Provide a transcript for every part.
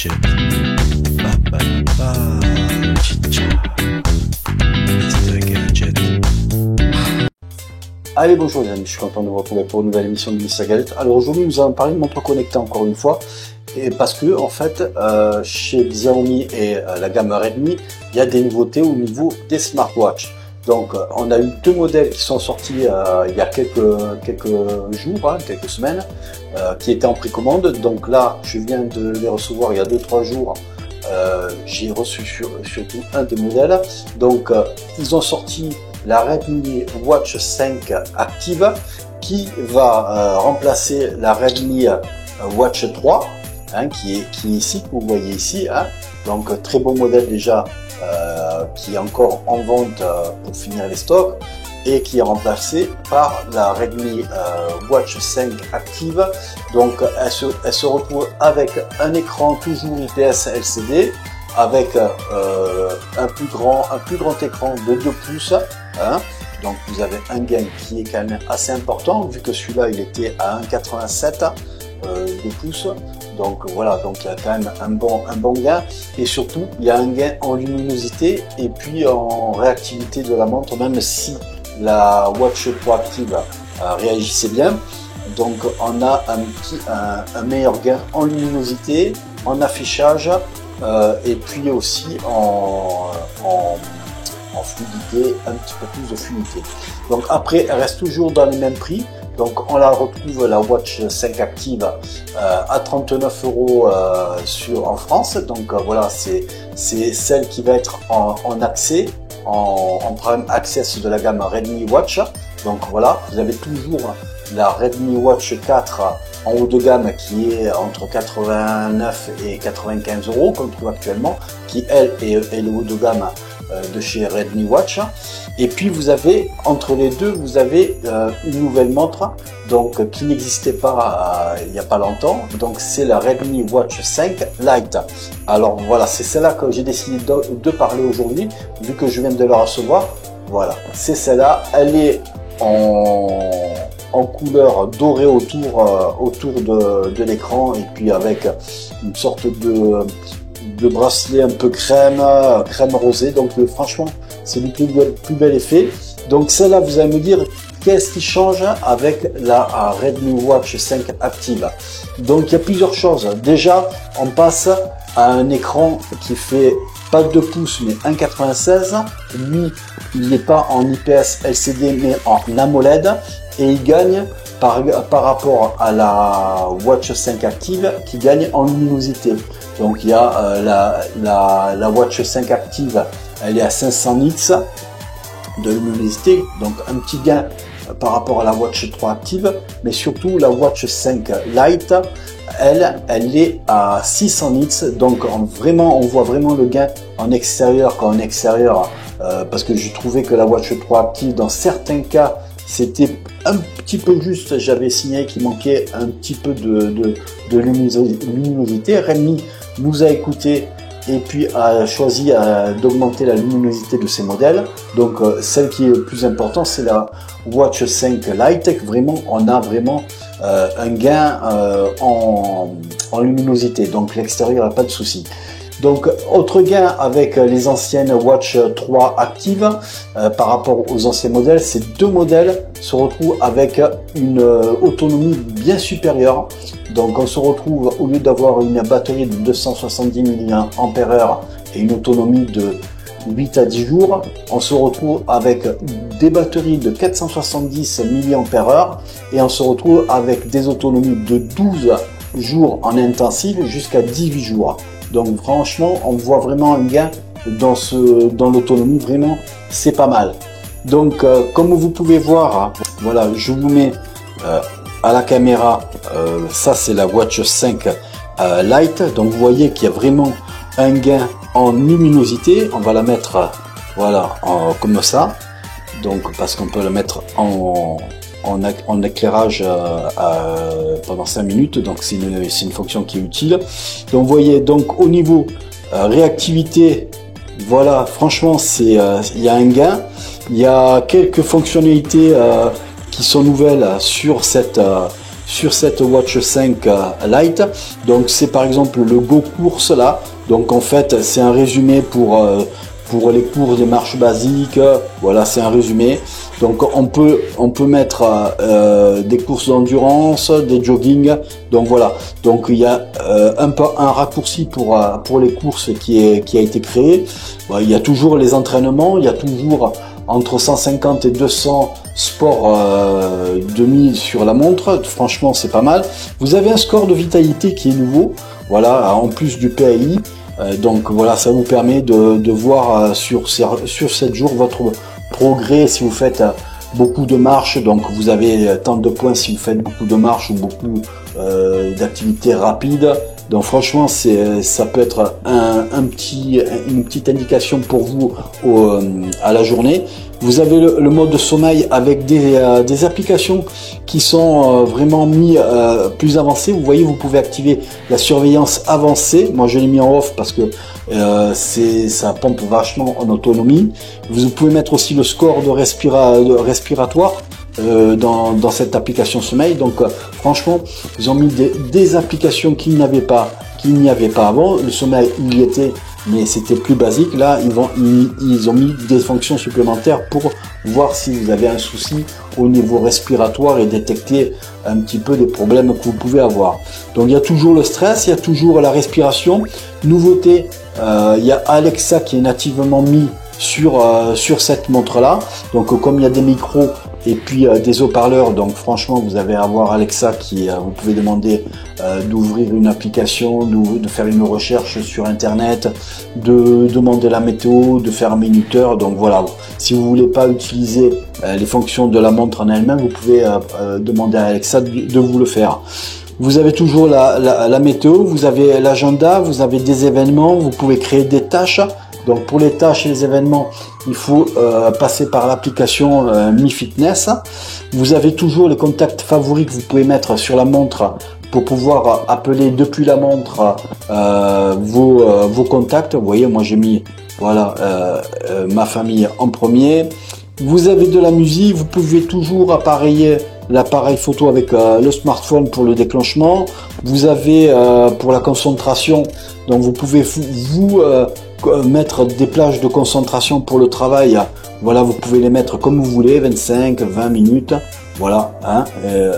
Gadget. Ba, ba, ba, chicha. Mr. Gadget. Allez, bonjour les amis, je suis content de vous retrouver pour une nouvelle émission de Mr. Gadget. Alors aujourd'hui nous allons parler de montre connectée encore une fois, et parce que en fait chez Xiaomi et la gamme Redmi, il y a des nouveautés au niveau des smartwatches. Donc on a eu deux modèles qui sont sortis il y a quelques jours, quelques semaines, qui étaient en précommande. Donc là je viens de les recevoir il y a 2-3 jours. J'ai reçu surtout un des modèles. Donc ils ont sorti la Redmi Watch 5 Active qui va remplacer la Redmi Watch 3 qui est ici, que vous voyez ici. Donc très beau modèle déjà, qui est encore en vente pour finir les stocks, et qui est remplacé par la Redmi Watch 5 Active. Donc elle se retrouve avec un écran toujours IPS LCD, avec un plus grand écran de 2 pouces. Donc vous avez un gain qui est quand même assez important, vu que celui-là il était à 1,87 de pouces. Donc voilà, donc il y a quand même un bon gain, et surtout il y a un gain en luminosité et puis en réactivité de la montre, même si la Watch 3 Active réagissait bien. Donc on a un meilleur gain en luminosité, en affichage, et puis aussi en fluidité, un petit peu plus de fluidité. Donc après elle reste toujours dans les mêmes prix. Donc on la retrouve, la Watch 5 Active, à 39 € en France. Donc voilà, c'est celle qui va être en accès, en Prime Access de la gamme Redmi Watch. Donc voilà, vous avez toujours la Redmi Watch 4 en haut de gamme qui est entre 89 et 95 € qu'on trouve actuellement, qui elle est le haut de gamme de chez Redmi Watch. Et puis vous avez entre les deux, vous avez une nouvelle montre, donc qui n'existait pas il n'y a pas longtemps. Donc c'est la Redmi Watch 5 Lite. Alors voilà, c'est celle-là que j'ai décidé de parler aujourd'hui, vu que je viens de la recevoir. Voilà, c'est celle-là. Elle est en couleur dorée autour de l'écran, et puis avec une sorte de bracelet un peu crème rosé. Donc franchement c'est le plus bel effet. Donc celle-là, vous allez me dire qu'est-ce qui change avec la Redmi Watch 5 Active. Donc il y a plusieurs choses. Déjà on passe à un écran qui fait pas 2 pouces mais 1,96. Lui il n'est pas en IPS LCD mais en AMOLED, et il gagne par rapport à la Watch 5 Active qui gagne en luminosité. Donc il y a la Watch 5 Active, elle est à 500 nits de luminosité, donc un petit gain par rapport à la Watch 3 Active, mais surtout la Watch 5 Lite, elle est à 600 nits. Donc on voit vraiment le gain en extérieur parce que je trouvais que la Watch 3 Active dans certains cas c'était un petit peu juste, j'avais signalé qu'il manquait un petit peu de luminosité. Redmi nous a écouté et puis a choisi d'augmenter la luminosité de ces modèles. Donc celle qui est le plus important, c'est la Watch 5 Lite. Vraiment, on a vraiment un gain en luminosité. Donc l'extérieur n'a pas de souci. Donc autre gain avec les anciennes Watch 3 Active par rapport aux anciens modèles, ces deux modèles se retrouvent avec une autonomie bien supérieure. Donc on se retrouve, au lieu d'avoir une batterie de 270 mAh et une autonomie de 8 à 10 jours, on se retrouve avec des batteries de 470 mAh, et on se retrouve avec des autonomies de 12 jours en intensif jusqu'à 18 jours. Donc franchement on voit vraiment un gain dans l'autonomie, vraiment c'est pas mal. Donc comme vous pouvez voir, voilà, je vous mets à la caméra, ça c'est la Watch 5 Lite. Donc vous voyez qu'il y a vraiment un gain en luminosité. On va la mettre voilà comme ça, donc parce qu'on peut la mettre en éclairage pendant 5 minutes. Donc c'est une fonction qui est utile. Donc vous voyez, donc au niveau réactivité, voilà, franchement c'est il y a un gain. Il y a quelques fonctionnalités qui sont nouvelles sur cette sur cette Watch 5 Lite. Donc c'est par exemple le Go Course là. Donc en fait c'est un résumé pour les cours des marches basiques. Voilà, c'est un résumé. Donc on peut mettre des courses d'endurance, des jogging. Donc voilà. Donc il y a un raccourci pour les courses qui a été créé. Il y a toujours les entraînements, il y a toujours entre 150 et 200 sports demi sur la montre. Franchement, c'est pas mal. Vous avez un score de vitalité qui est nouveau. Voilà, en plus du PAI. Donc voilà, ça vous permet de voir sur 7 jours votre progrès si vous faites beaucoup de marches. Donc vous avez tant de points si vous faites beaucoup de marches ou beaucoup d'activités rapides. Donc franchement, ça peut être une petite indication pour vous à la journée. Vous avez le mode sommeil avec des applications qui sont vraiment mis plus avancées. Vous voyez, vous pouvez activer la surveillance avancée. Moi, je l'ai mis en off parce que ça pompe vachement en autonomie. Vous pouvez mettre aussi le score de respiratoire dans cette application sommeil. Donc franchement, ils ont mis des applications qu'il n'y avait pas avant. Le sommeil, il y était, mais c'était plus basique. Là, ils ont mis des fonctions supplémentaires pour voir si vous avez un souci au niveau respiratoire et détecter un petit peu des problèmes que vous pouvez avoir. Donc il y a toujours le stress, il y a toujours la respiration. Nouveauté, il y a Alexa qui est nativement mis sur cette montre là. Donc comme il y a des micros et puis des haut-parleurs, donc franchement vous avez à voir Alexa qui vous pouvez demander d'ouvrir une application, de faire une recherche sur internet, de demander la météo, de faire un minuteur. Donc voilà, si vous voulez pas utiliser les fonctions de la montre en elle-même, vous pouvez demander à Alexa de vous le faire. Vous avez toujours la météo, vous avez l'agenda, vous avez des événements, vous pouvez créer des tâches. Donc pour les tâches et les événements, il faut passer par l'application Mi Fitness. Vous avez toujours les contacts favoris que vous pouvez mettre sur la montre pour pouvoir appeler depuis la montre vos contacts. Vous voyez, moi j'ai mis voilà ma famille en premier. Vous avez de la musique, vous pouvez toujours appareiller l'appareil photo avec le smartphone pour le déclenchement. Vous avez pour la concentration, donc vous pouvez vous mettre des plages de concentration pour le travail. Voilà, vous pouvez les mettre comme vous voulez, 25, 20 minutes. Voilà, hein,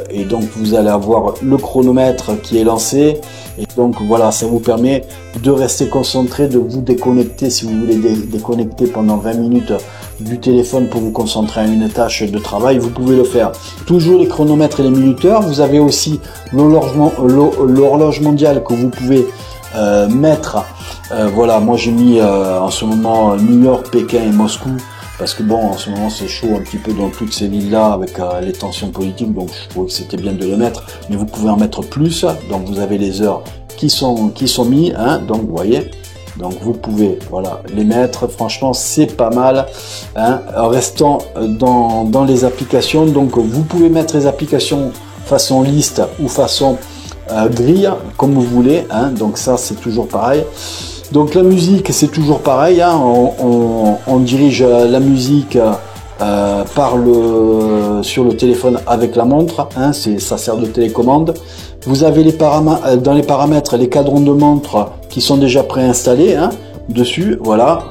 et donc vous allez avoir le chronomètre qui est lancé. Et donc voilà, ça vous permet de rester concentré, de vous déconnecter si vous voulez déconnecter pendant 20 minutes du téléphone pour vous concentrer à une tâche de travail, vous pouvez le faire. Toujours les chronomètres et les minuteurs. Vous avez aussi l'horloge mondiale que vous pouvez mettre. Voilà, moi j'ai mis en ce moment New York, Pékin et Moscou. Parce que bon, en ce moment c'est chaud un petit peu dans toutes ces villes-là avec les tensions politiques, donc je trouvais que c'était bien de le mettre, mais vous pouvez en mettre plus, donc vous avez les heures qui sont mis, hein, donc vous voyez, donc vous pouvez voilà les mettre, franchement c'est pas mal, hein. Restant dans les applications, donc vous pouvez mettre les applications façon liste ou façon grille, comme vous voulez, hein, donc ça c'est toujours pareil. Donc la musique c'est toujours pareil, hein, on dirige la musique sur le téléphone avec la montre, hein, ça sert de télécommande. Vous avez dans les paramètres les cadrans de montre qui sont déjà préinstallés, hein, dessus, voilà,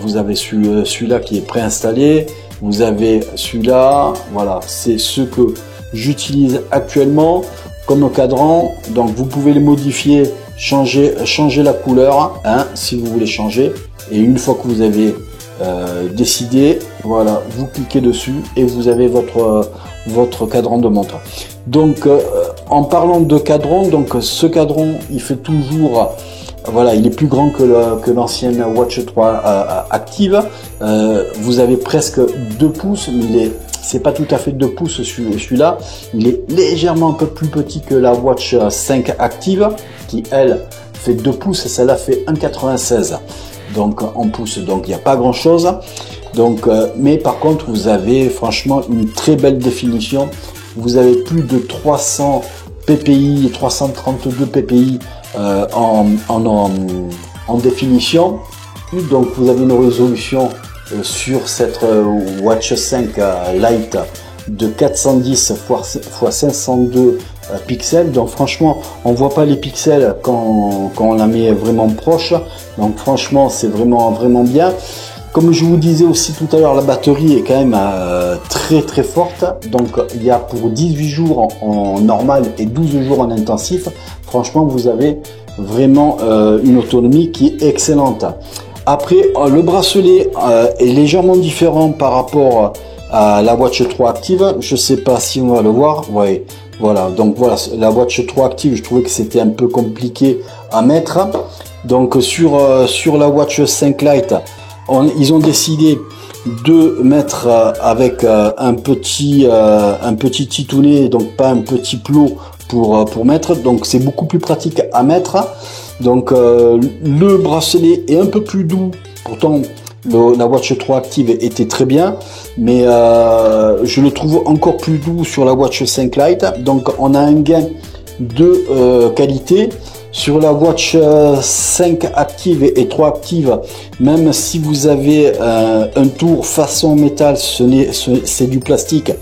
vous avez celui-là qui est préinstallé, vous avez celui-là, voilà, c'est ce que j'utilise actuellement comme cadran, donc vous pouvez les modifier, changer la couleur, hein, si vous voulez changer, et une fois que vous avez décidé, voilà, vous cliquez dessus et vous avez votre cadran de montre. Donc en parlant de cadran, donc ce cadran il fait toujours, voilà, il est plus grand que l'ancienne Watch 3 Active. Vous avez presque 2 pouces, mais c'est pas tout à fait 2 pouces celui-là, il est légèrement un peu plus petit que la Watch 5 Active qui elle fait 2 pouces, celle-là fait 1,96 donc en pouces, donc il n'y a pas grand chose, donc mais par contre vous avez franchement une très belle définition, vous avez plus de 300 ppi, 332 ppi en définition, donc vous avez une résolution sur cette Watch 5 Lite de 410 x 502 pixels. Donc franchement, on voit pas les pixels quand on la met vraiment proche. Donc franchement, c'est vraiment bien. Comme je vous disais aussi tout à l'heure, la batterie est quand même très forte. Donc il y a pour 18 jours en normal et 12 jours en intensif. Franchement, vous avez vraiment une autonomie qui est excellente. Après, le bracelet est légèrement différent par rapport à la Watch 3 Active. Je sais pas si on va le voir. Ouais, voilà. Donc voilà, la Watch 3 Active, je trouvais que c'était un peu compliqué à mettre. Donc sur la Watch 5 Lite, ils ont décidé de mettre avec un petit titounet, donc pas un petit plot pour mettre. Donc c'est beaucoup plus pratique à mettre. Donc le bracelet est un peu plus doux. Pourtant la Watch 3 Active était très bien, mais je le trouve encore plus doux sur la Watch 5 Lite. Donc on a un gain de qualité. Sur la Watch 5 Active et 3 Active, même si vous avez un tour façon métal, c'est du plastique.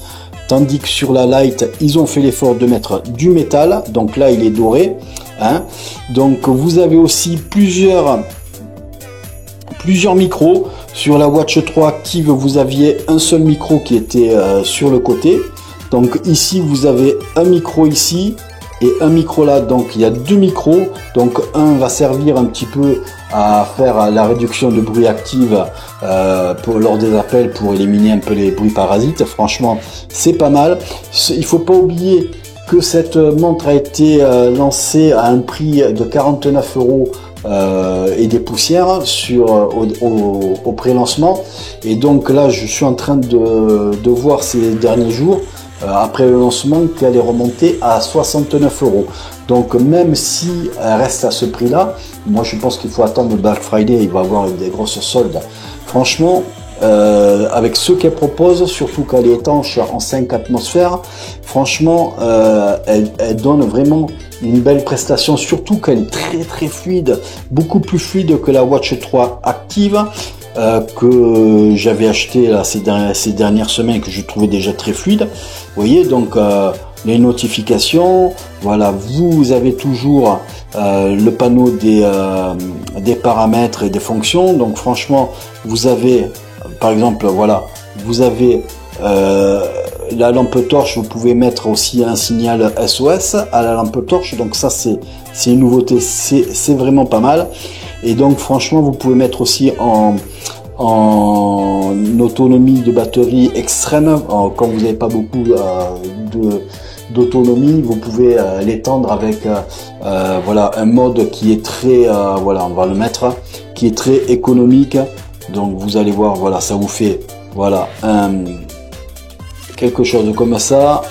Tandis que sur la Lite, ils ont fait l'effort de mettre du métal. Donc là, il est doré. Hein. Donc vous avez aussi plusieurs micros. Sur la Watch 3 Active, vous aviez un seul micro qui était sur le côté. Donc ici, vous avez un micro ici et un micro là. Donc il y a deux micros. Donc un va servir un petit peu à faire la réduction de bruit active lors des appels pour éliminer un peu les bruits parasites. Franchement, c'est pas mal. Il faut pas oublier que cette montre a été lancée à un prix de 49 € et des poussières au pré-lancement. Et donc là, je suis en train de voir ces derniers jours, après le lancement, qu'elle est remontée à 69 €. Donc même si elle reste à ce prix-là, moi je pense qu'il faut attendre le Black Friday, il va y avoir des grosses soldes. Franchement, avec ce qu'elle propose, surtout qu'elle est étanche en 5 atmosphères, franchement, elle donne vraiment une belle prestation, surtout qu'elle est très fluide, beaucoup plus fluide que la Watch 3 Active, que j'avais acheté là, ces dernières semaines, que je trouvais déjà très fluide. Vous voyez, donc les notifications, voilà, vous avez toujours le panneau des paramètres et des fonctions. Donc franchement, vous avez, par exemple, voilà, vous avez la lampe torche. Vous pouvez mettre aussi un signal SOS à la lampe torche. Donc ça, c'est une nouveauté, c'est vraiment pas mal. Et donc franchement, vous pouvez mettre aussi en autonomie de batterie extrême. Quand vous n'avez pas beaucoup d'autonomie, vous pouvez l'étendre avec voilà, un mode qui est très voilà, on va le mettre, qui est très économique. Donc vous allez voir, voilà, ça vous fait voilà quelque chose comme ça.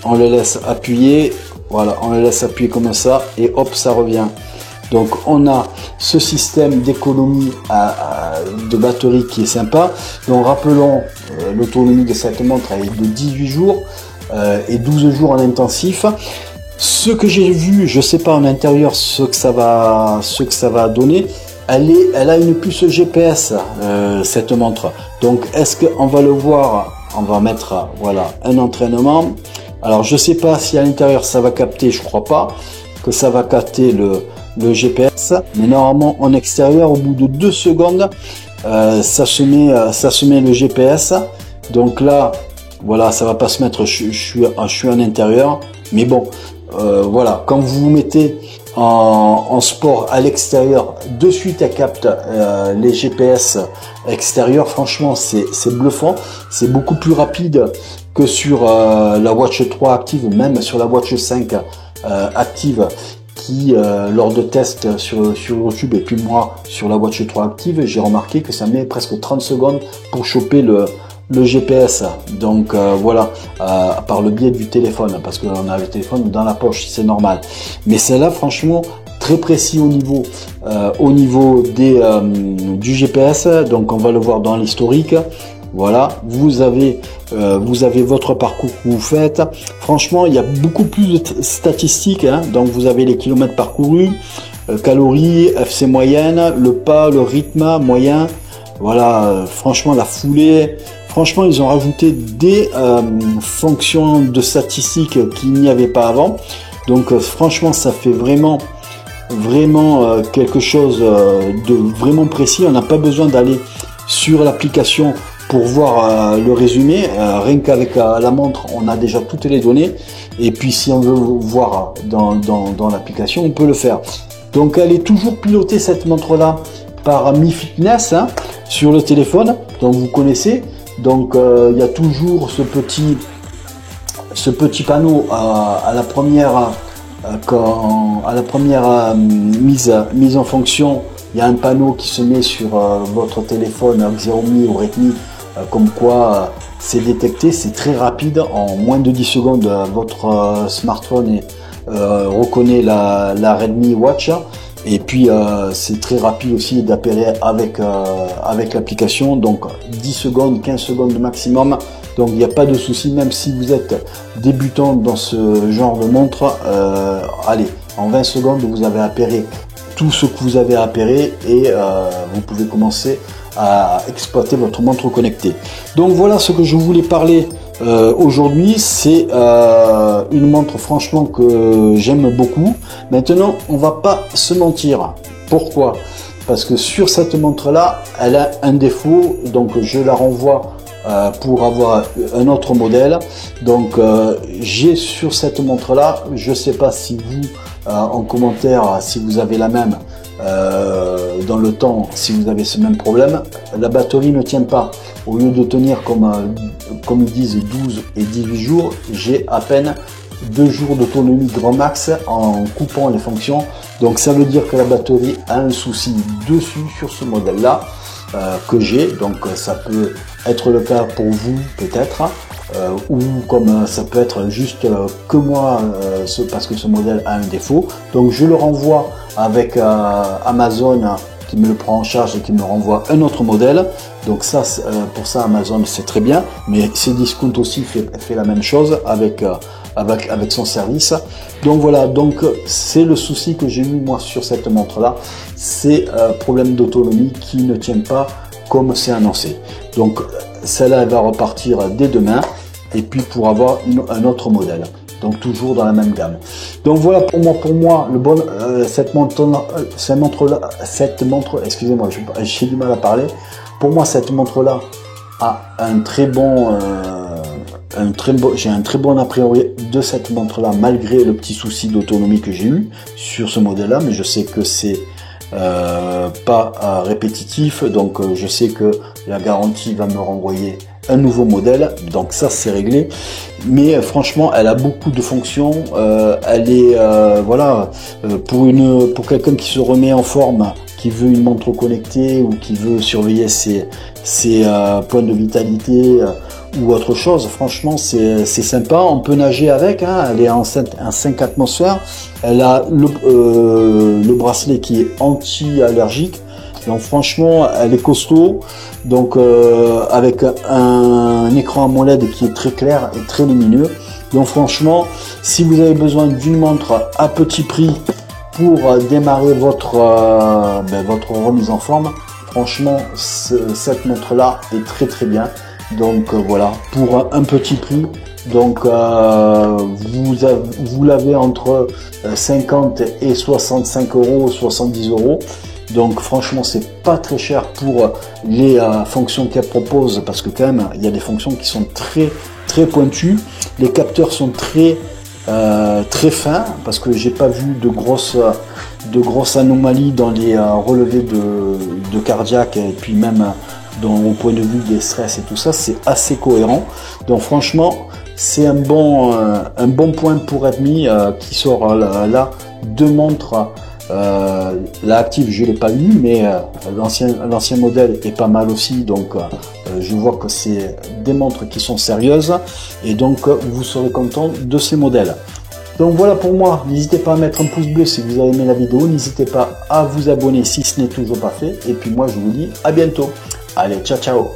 On le laisse appuyer, voilà, on le laisse appuyer comme ça et hop, ça revient. Donc on a ce système d'économie de batterie qui est sympa. Donc rappelons, l'autonomie de cette montre est de 18 jours et 12 jours en intensif. Ce que j'ai vu, je sais pas en intérieur ce que ça va donner. Elle a une puce GPS, cette montre. Donc est-ce qu'on va le voir? On va mettre voilà, un entraînement. Alors je sais pas si à l'intérieur ça va capter, je crois pas que ça va capter le GPS, mais normalement en extérieur, au bout de 2 secondes, ça se met le GPS. Donc là, voilà, ça va pas se mettre, je suis en intérieur, mais bon, voilà, quand vous vous mettez en sport à l'extérieur, de suite elle capte les GPS extérieurs. Franchement, c'est bluffant, c'est beaucoup plus rapide que sur la Watch 3 Active, même sur la Watch 5 Active, qui lors de tests sur YouTube et puis moi sur la Watch 3 Active, j'ai remarqué que ça met presque 30 secondes pour choper le GPS. Donc voilà, par le biais du téléphone, parce qu'on a le téléphone dans la poche, c'est normal. Mais celle-là, franchement, très précis au niveau du GPS. Donc on va le voir dans l'historique. Voilà, vous avez votre parcours que vous faites. Franchement, il y a beaucoup plus de statistiques, hein. Donc vous avez les kilomètres parcourus, calories, FC moyenne, le pas, le rythme moyen. Voilà, franchement la foulée. franchement, ils ont rajouté des fonctions de statistiques qu'il n'y avait pas avant. Donc franchement, ça fait vraiment quelque chose de vraiment précis. On n'a pas besoin d'aller sur l'application pour voir le résumé. Rien qu'avec la montre, on a déjà toutes les données. Et puis si on veut voir dans l'application, on peut le faire. Donc elle est toujours pilotée, cette montre-là, par Mi Fitness, hein, sur le téléphone. Donc vous connaissez. Donc il y a toujours ce petit panneau à la première mise en fonction. Il y a un panneau qui se met sur votre téléphone Xiaomi ou Redmi, comme quoi c'est détecté. C'est très rapide, en moins de 10 secondes votre smartphone reconnaît la Redmi Watch. Et puis c'est très rapide aussi d'appairer avec l'application, donc 10 secondes, 15 secondes maximum. Donc il n'y a pas de souci, même si vous êtes débutant dans ce genre de montre, allez, en 20 secondes vous avez appairé tout ce que vous avez à appairer et vous pouvez commencer à exploiter votre montre connectée. Donc voilà ce que je voulais parler aujourd'hui. C'est une montre franchement que j'aime beaucoup. Maintenant, on va pas se mentir. Pourquoi? Parce que sur cette montre là, elle a un défaut, donc je la renvoie pour avoir un autre modèle. Donc j'ai sur cette montre là, je sais pas si vous en commentaire si vous avez la même dans le temps, si vous avez ce même problème, la batterie ne tient pas. Au lieu de tenir comme ils disent 12 et 18 jours, j'ai à peine 2 jours d'autonomie grand max en coupant les fonctions. Donc ça veut dire que la batterie a un souci dessus sur ce modèle là que j'ai. Donc ça peut être le cas pour vous peut-être, ou comme ça peut être juste que moi, parce que ce modèle a un défaut. Donc je le renvoie avec Amazon qui me le prend en charge et qui me renvoie un autre modèle. Donc ça, pour ça Amazon c'est très bien, mais Cdiscount aussi fait la même chose avec son service. Donc voilà, donc c'est le souci que j'ai eu moi sur cette montre là, c'est problème d'autonomie qui ne tient pas comme c'est annoncé. Donc celle-là elle va repartir dès demain, et puis pour avoir un autre modèle, donc toujours dans la même gamme. Donc voilà pour moi le bon cette montre, excusez-moi, j'ai du mal à parler. Pour moi cette montre là a un très bon j'ai un très bon a priori de cette montre là, malgré le petit souci d'autonomie que j'ai eu sur ce modèle là, mais je sais que c'est pas répétitif, donc je sais que la garantie va me renvoyer un nouveau modèle, donc ça c'est réglé. Mais franchement elle a beaucoup de fonctions, elle est voilà, pour quelqu'un qui se remet en forme, qui veut une montre connectée ou qui veut surveiller ses points de vitalité ou autre chose, franchement c'est sympa. On peut nager avec, hein, elle est en 5 atmosphères, elle a le bracelet qui est anti-allergique, donc franchement elle est costaud, donc avec un écran AMOLED qui est très clair et très lumineux. Donc franchement, si vous avez besoin d'une montre à petit prix pour démarrer votre remise en forme, franchement cette montre là est très bien. Donc voilà, pour un petit prix, donc vous l'avez entre 50 et 65 euros, 70 euros. Donc franchement c'est pas très cher pour les fonctions qu'elle propose, parce que quand même il y a des fonctions qui sont très pointues. Les capteurs sont très fins, parce que j'ai pas vu de grosses anomalies dans les relevés de cardiaque, et puis même au point de vue des stress et tout ça, c'est assez cohérent. Donc franchement c'est un bon point pour Redmi qui sort là deux montres. La Active je l'ai pas eu, mais l'ancien modèle est pas mal aussi, donc je vois que c'est des montres qui sont sérieuses, et donc vous serez content de ces modèles. Donc voilà pour moi, n'hésitez pas à mettre un pouce bleu si vous avez aimé la vidéo, n'hésitez pas à vous abonner si ce n'est toujours pas fait, et puis moi je vous dis à bientôt. Allez, ciao ciao.